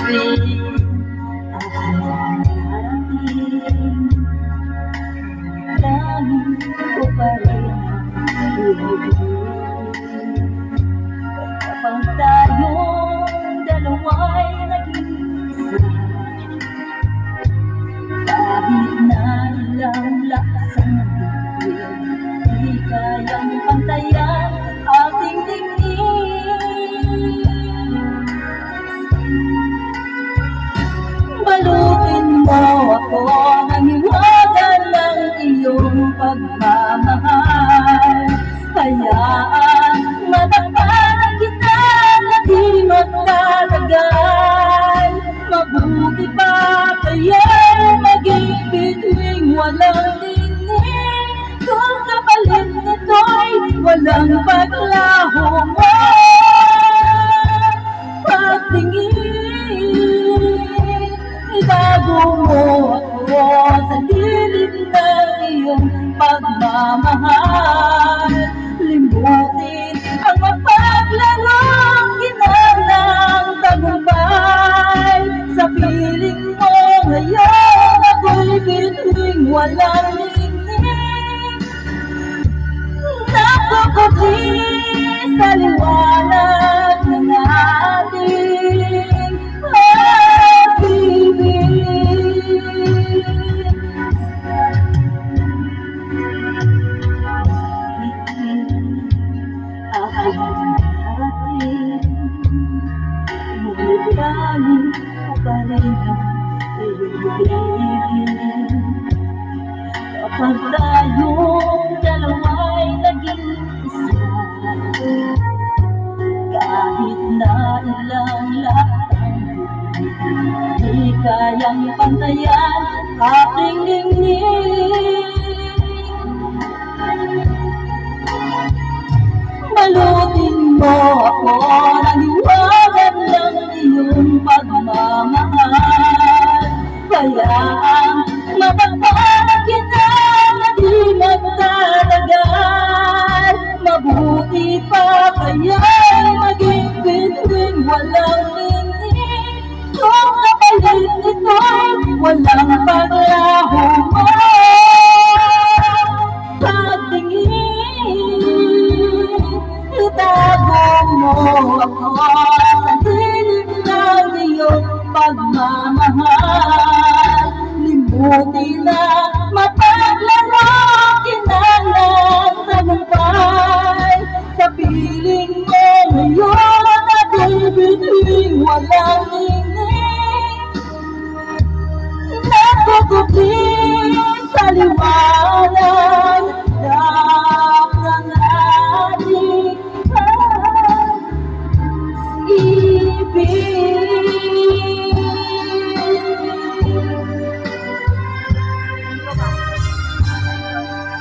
pag-ibig aking narating. Langit ko pa rin ang iibig. Kapag tayong dalawa'y naging isa, kahit na ilang lakas ang bibig, di kayang pantayan ating tingin. Balutin mo ako ng hiwaga ng iyong pagmamahal. Hayaan matakpan kita na di magtatagal. Mabuti pa kaya'y maging bituing walang dingin, kung kapalit nito'y walang paglaho mo. Pagtingin, itago mo ako sa dilim ng iyong pagmamahal. Limutin ang mapaglarong ginanang tagumpay. Sa piling mo ngayon ako'y bituing walang ningning. Nakukubli sa liwanag ng ating pag-ibig. Aking narating, ngunit langit ko pa rin ang iibig. Kapag tayong dalawa'y naging isa, kahit na ilang latang di kayang pantayan ating ningning. Balutin mo ako ng hiwaga ng iyong pagmamahal. Hayaan matakpan kita na di magtatagal. Mabuti pa kaya'y maging bituing walang ningning, kung kapalit nito'y walang paglaho mo. Pagtingin, itago mo ako sa dilim ng iyong pagmamahal. Limutin na mapaglarong ginanang tagumpay. Sa piling mo ngayon ako'y bituing walang ningning. Nakukubli